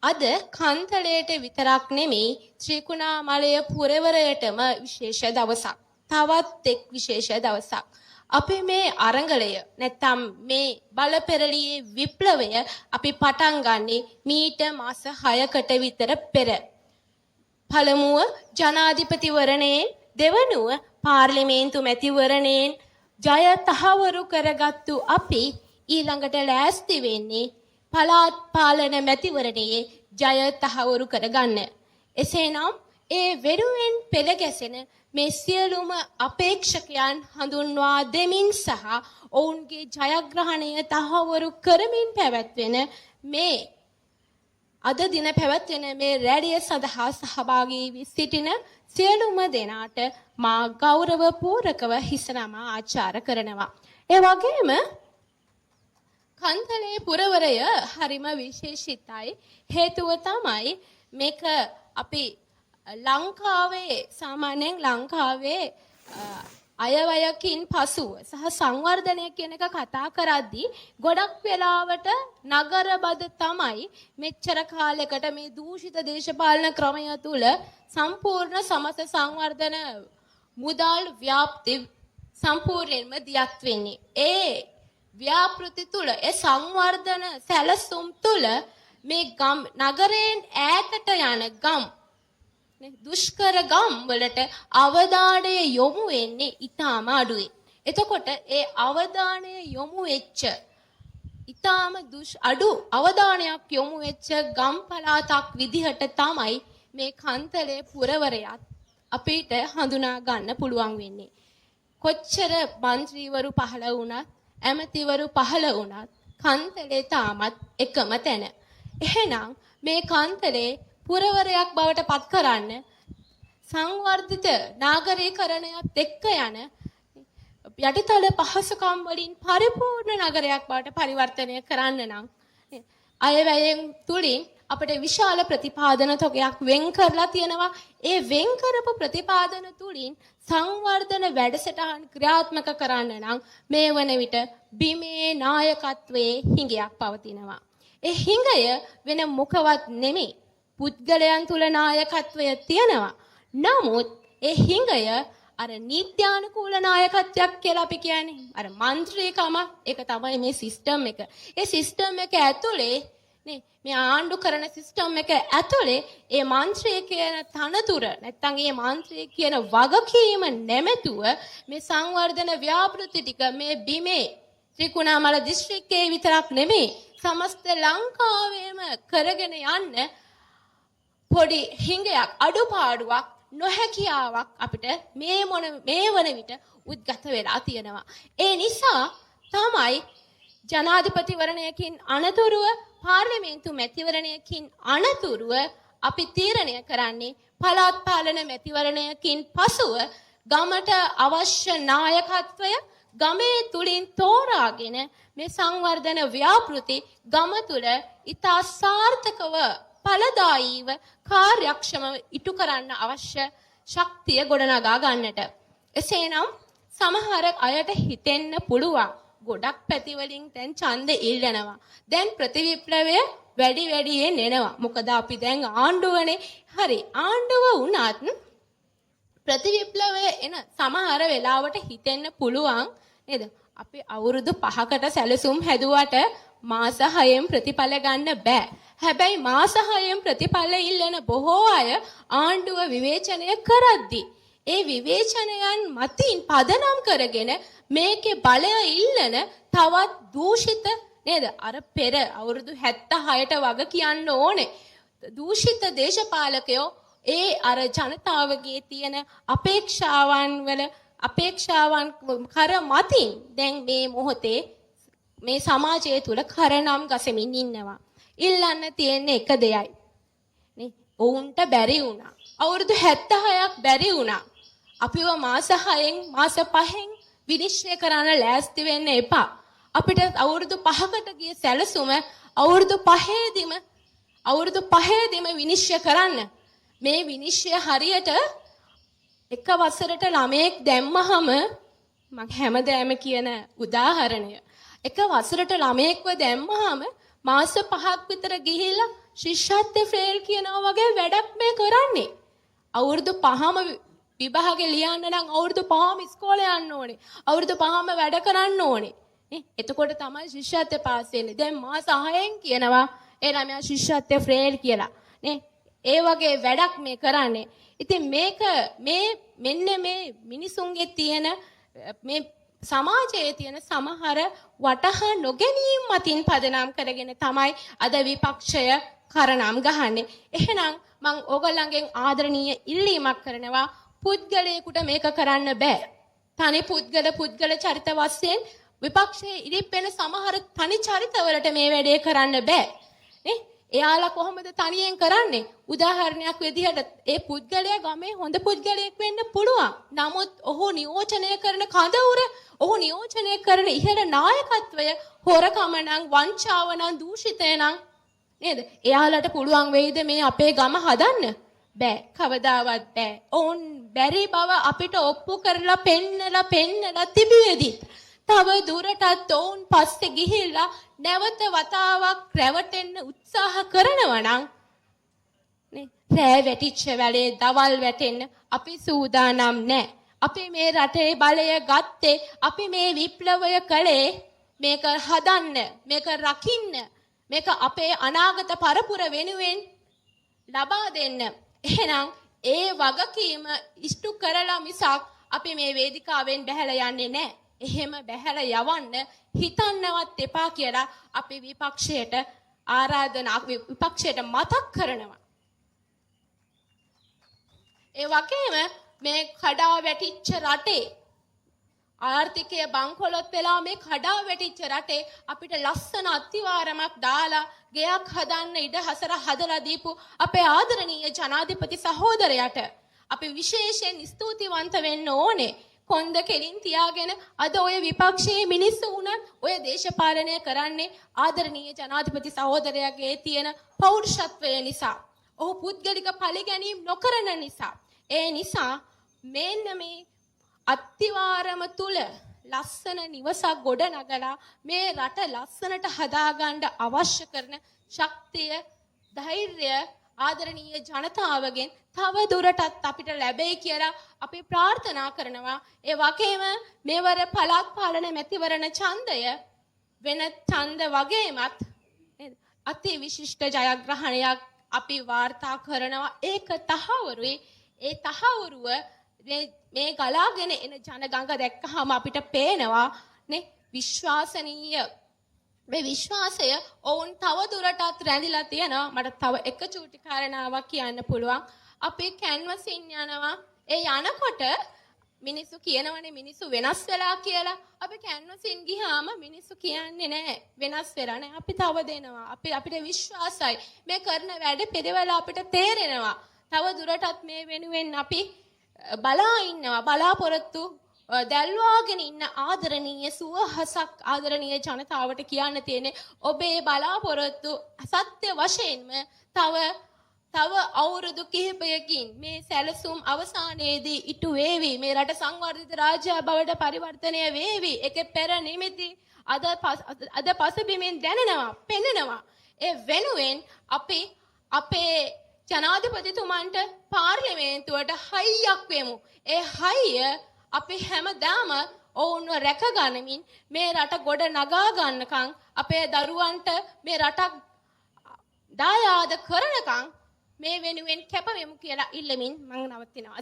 අද කන්තලයට විතරක් නෙමෙයි ත්‍රිකුණාමලය පුරවරයටම විශේෂ දවසක්. තවත් එක් විශේෂ දවසක්. අපි මේ අරගලය නැත්නම් මේ බලපෙරළියේ විප්ලවය අපි පටන් ගන්නේ මීට මාස 6කට විතර පෙර. පළමුව ජනාධිපතිවරණයෙන් දෙවනුව පාර්ලිමේන්තු මැතිවරණයෙන් ජය තහවුරු කරගත්තු අපි ඊළඟට ලෑස්ති වෙන්නේ පළාත් පාලන මැතිවරණයේ ජය තහවුරු කරගන්න. එසේනම් ඒ වෙනුවෙන් පෙළ ගැසෙන මේ සියලුම අපේක්ෂකයන් හඳුන්වා දෙමින් සහ ඔවුන්ගේ ජයග්‍රහණය තහවුරු කරමින් පැවැත්වෙන මේ අද දින පැවැත්වෙන මේ රැළිය සඳහා සහභාගී වී සිටින සියලුම දෙනාට මා ගෞරවපූර්වකව හිස නමා ආචාර කරනවා. ඒ වගේම කන්තලේ පුරවරය හරිම විශේෂිතයි. හේතුව තමයි මේක අපි ලංකාවේ සාමාන්‍යයෙන් ලංකාවේ අයවැයකින් පසුව සහ සංවර්ධනය කියන එක කතා කරද්දී ගොඩක් වෙලාවට නගරබද තමයි මෙච්චර කාලයකට මේ දූෂිත දේශපාලන ක්‍රමය තුල සම්පූර්ණ සමස්ත සංවර්ධන මුදල් ව්‍යාප්ති සම්පූර්ණයෙන්ම දියත් වෙන්නේ. ඒ ව්‍යාපෘති තුල ඒ සංවර්ධන සැලසුම් තුල මේ ගම් නගරයෙන් ඈතට යන ගම් දුෂ්කර ගම් වලට අවධානය යොමු වෙන්නේ ඊටාම අඩුයි. එතකොට ඒ අවධානය යොමු වෙච්ච ඊටාම අඩු අවධානයක් යොමු වෙච්ච ගම් පළාතක් විදිහට තමයි මේ කන්තලේ පුරවරයත් අපිට හඳුනා ගන්න පුළුවන් වෙන්නේ. කොච්චර മന്ത്രിවරු පහළ වුණත් ඇමතිවරු පහළ වුණත් කන්තලේ තාමත් එකම තැන. එහෙනම් මේ කන්තලේ පුරවරයක් බවට පත් කරන්න සංවර්ධිත නාගරීකරණයත් එක්ක යන යටිතල පහසුකම් වලින් පරිපූර්ණ නගරයක් බවට පරිවර්තනය කරන්න නම් අයවැයෙන් තුලින් අපිට විශාල ප්‍රතිපාදන තොගයක් වෙන් කරලා තියෙනවා. ඒ වෙන් කරපු ප්‍රතිපාදන තුලින් සංවර්ධන වැඩසටහන් ක්‍රියාත්මක කරන්න නම් මේ වන විට බිමේ නායකත්වයේ හිඟයක් පවතිනවා. ඒ හිඟය වෙන මොකවත් නෙමෙයි. පුද්ගලයන් තුල නායකත්වය තියෙනවා. නමුත් ඒ හිඟය අර නීත්‍යානුකූල නායකත්වයක් කියලා අපි කියන්නේ. අර മന്ത്രിකම ඒක තමයි මේ සිස්ටම් එක. ඒ සිස්ටම් එක ඇතුලේ නේ මේ ආණ්ඩු කරන සිස්ටම් එක ඇතුලේ ඒ മന്ത്രി කියන තනතුර නැත්තම් ඒ മന്ത്രി කියන වගකීම නැමැතුව මේ සංවර්ධන ව්‍යාපෘති ටික මේ බිමේ ත්‍රිකුණාමල දිස්ත්‍රික්කයේ විතරක් නෙමෙයි සමස්ත ලංකාවේම කරගෙන යන්න පොඩි හිඟයක් අඩුපාඩුවක් නොහැකියාවක් අපිට මේ වන විට උද්ගත වෙලා තියෙනවා. ඒ නිසා තමයි ජනාධිපතිවරණයකින් අනතුරුව පාර්ලිමේන්තු මැතිවරණයකින් අනතුරුව අපි තීරණය කරන්නේ පළාත් පාලන මැතිවරණයකින් පසුව ගමට අවශ්‍ය නායකත්වය ගමේ තුලින් තෝරාගෙන මේ සංවර්ධන ව්‍යාපෘති ගම තුල ඉතා සාර්ථකව ඵලදායීව කාර්යක්ෂමව ඉටු කරන්න අවශ්‍ය ශක්තිය ගොඩනගා ගන්නට. එසේනම් සමහර අයට හිතෙන්න පුළුවන් ගොඩක් පැති වලින් දැන් ඡන්ද ඉල්ලනවා. දැන් ප්‍රතිවිප්ලවය වැඩි වැඩියෙන් එනවා. මොකද අපි දැන් ආණ්ඩුවනේ. හරි ආණ්ඩුව වුණත් ප්‍රතිවිප්ලවය එන සමහර වෙලාවට හිතෙන්න පුළුවන් නේද? අපි අවුරුදු 5කට සැලසුම් හැදුවට මාස 6න් ප්‍රතිඵල ගන්න බෑ. හැබැයි මාස 6න් ප්‍රතිඵල ඉල්ලන බොහෝ අය ආණ්ඩුව විවේචනය කරද්දී ඒ විවේචනයන් මතින් පදනම් කරගෙන මේකේ බලය ඉල්ලන තවත් දූෂිත නේද? අර පෙර අවුරුදු 76ට වග කියන්න ඕනේ. දූෂිත දේශපාලකයෝ ඒ අර ජනතාවගේ තියෙන අපේක්ෂාවන් කර මතින් දැන් මේ මොහොතේ මේ සමාජය තුල කරනම් ගසමින් ඉන්නවා. ඉල්ලන්න තියෙන එක දෙයයි. නේ ඔවුන්ට බැරි වුණා. අවුරුදු 76ක් බැරි වුණා. අපිව මාස 6න් මාස 5න් විනිශ්චය කරන්න ලෑස්ති වෙන්න එපා. අපිට අවුරුදු 5කට ගිය සැලසුම අවුරුදු 5ෙදිම විනිශ්චය කරන්න. මේ විනිශ්චය හරියට එක වසරට ළමයෙක් දැම්මහම මම හැමදාම කියන උදාහරණය. එක වසරට ළමයෙක්ව දැම්මහම මාස 5ක් විතර ගිහිල්ලා ශිෂ්‍යත්ව ෆේල් කියනවා වගේ වැඩක් මේ කරන්නේ. අවුරුදු 5ම විභාගේ ලියන්න නම් අවුරුදු 5ම ඉස්කෝලේ යන්න ඕනේ. අවුරුදු 5ම වැඩ කරන්න ඕනේ. නේ? එතකොට තමයි ශිෂ්‍යත්ව පාස් වෙන්නේ. දැන් මාස 6න් කියනවා ඒ ළමයා ශිෂ්‍යත්ව ෆේල් කියලා. නේ? ඒ වගේ වැඩක් මේ කරන්නේ. ඉතින් මේක මෙන්න මේ මිනිසුන්ගේ තියෙන මේ සමාජයේ තියෙන සමහර වටහා නොගැනීම් මතින් පදනම් කරගෙන තමයි අද විපක්ෂය කරනම් ගහන්නේ. එහෙනම් මම ඕගොල්ලන්ගෙන් ආදරණීය ඉල්ලීමක් කරනවා පුද්ගලයෙකුට මේක කරන්න බෑ. තනි පුද්ගල චරිත වශයෙන් විපක්ෂයේ ඉදිරිපෙන සමහර තනි චරිතවලට මේ වැඩේ කරන්න බෑ. නේ? එයාලා කොහොමද තනියෙන් කරන්නේ? උදාහරණයක් විදිහට ඒ පුද්ගලයා ගමේ හොඳ පුද්ගලයෙක් වෙන්න පුළුවන්. නමුත් ඔහු නියෝජනය කරන කඳවුර, ඔහු නියෝජනය කරන ඉහළ නායකත්වය හොරකම නම්, වංචාව නම්, දූෂිතය නම් නේද? එයාලට පුළුවන් වෙයිද මේ අපේ ගම හදන්න? බෑ. කවදාවත් බෑ. ඕන් බැරි බව අපිට ඔප්පු කරලා පෙන්නලා තිබියදී තව දුරටත් ඔවුන් පස්සේ ගිහිල්ලා නැවත වතාවක් රැවටෙන්න උත්සාහ කරනවා නම් නේ රෑ වැටිච්ච වෙලේ දවල් වැටෙන්න අපි සූදානම් නැහැ. අපි මේ රටේ බලය ගත්තේ, අපි මේ විප්ලවය කළේ මේක හදන්න, මේක රකින්න, මේක අපේ අනාගත පරපුර වෙනුවෙන් ලබා දෙන්න. එහෙනම් ඒ වගකීම ඉෂ්ටු කරලා මිසක් අපි මේ වේදිකාවෙන් බැහැලා යන්නේ නැහැ. එහෙම බැහැලා යවන්න හිතන්නවත් එපා කියලා අපි විපක්ෂයට විපක්ෂයට මතක් කරනවා. ඒ වගේම මේ කඩා වැටිච්ච රටේ ආර්ථිකය බංකොලොත් වෙලා මේ කඩා වැටිච්ච රටේ අපිට ලස්සන අත්තිවාරමක් දාලා ගෙයක් හදන්න ඉඩ හසර හදලා දීපු අපේ ආදරණීය ජනාධිපති සහෝදරයාට අපි විශේෂයෙන් ස්තුතිවන්ත වෙන්න ඕනේ. කොන්ද කෙලින් තියාගෙන අද ඔය විපක්ෂයේ මිනිස්සු උනත් ඔය දේශපාලනය කරන්නේ ආදරණීය ජනාධිපති සහෝදරයාගේ තියෙන පෞරුෂත්වය නිසා. ඔහු පුද්ගලික පරිගැනීම් නොකරන නිසා. ඒ නිසා මෙන්න මේ අත්තිවාරම තුල ලස්සන නිවසක් ගොඩ නගලා මේ රට ලස්සනට හදාගන්න අවශ්‍ය කරන ශක්තිය, ධෛර්යය ආදරණීය ජනතාවගෙන් තව දුරටත් අපිට ලැබෙයි කියලා අපි ප්‍රාර්ථනා කරනවා. ඒ වගේම මෙවර පළාත් පාලන මැතිවරණ ඡන්දය වෙන ඡන්ද වගේමත් අති විශිෂ්ට ජයග්‍රහණයක් අපි වාර්තා කරනවා. ඒක තහවුරුයි. ඒ තහවුරුව මේ ගලාගෙන එන ජනගංග දැක්කහම අපිට පේනවා නේ විශ්වාසනීය. මේ විශ්වාසය ඔවුන් තව දුරටත් රැඳිලා තියෙනවා. මට තව එක චූටි කාරණාවක් කියන්න පුළුවන්. අපි කැන්වසින් යනවා. ඒ යනකොට මිනිස්සු කියනවනේ මිනිස්සු වෙනස් වෙලා කියලා. අපි කැන්වසින් ගියාම මිනිස්සු කියන්නේ නැහැ වෙනස් වෙලා නැහැ. අපි තව දෙනවා. අපිට විශ්වාසයි. මේ කරන වැඩ පිළිවෙල අපිට තේරෙනවා. තව දුරටත් මේ වෙනුවෙන් අපි බලා ඉන්නවා. බලාපොරොත්තු දැල්වාගෙන ඉන්න ආදරණීය සුවහසක් ආදරණීය ජනතාවට කියන්න තියෙන්නේ ඔබේ බලාපොරොත්තු සත්‍ය වශයෙන්ම තව අවුරුදු කිහිපයකින් මේ සැලසුම් අවසානයේදී ඉටු වේවි. මේ රට සංවර්ධිත රාජ්‍යයක් බවට පරිවර්තනය වේවි. ඒකේ පෙර නිමිති අද පසුබිමින් දැනෙනවා, පෙනෙනවා. ඒ වෙනුවෙන් අපි අපේ ජනාධිපතිතුමන්ට පාර්ලිමේන්තුවට හයියක් වෙමු. ඒ හයිය අපි හැමදාම ඔවුන්ව රැකගනිමින් මේ රට ගොඩ නගා ගන්නකම් අපේ දරුවන්ට මේ රටක් දායාද කරනකම් මේ වෙනුවෙන් කැපවෙමු කියලා ඉල්ලමින් මම නවතිනවා.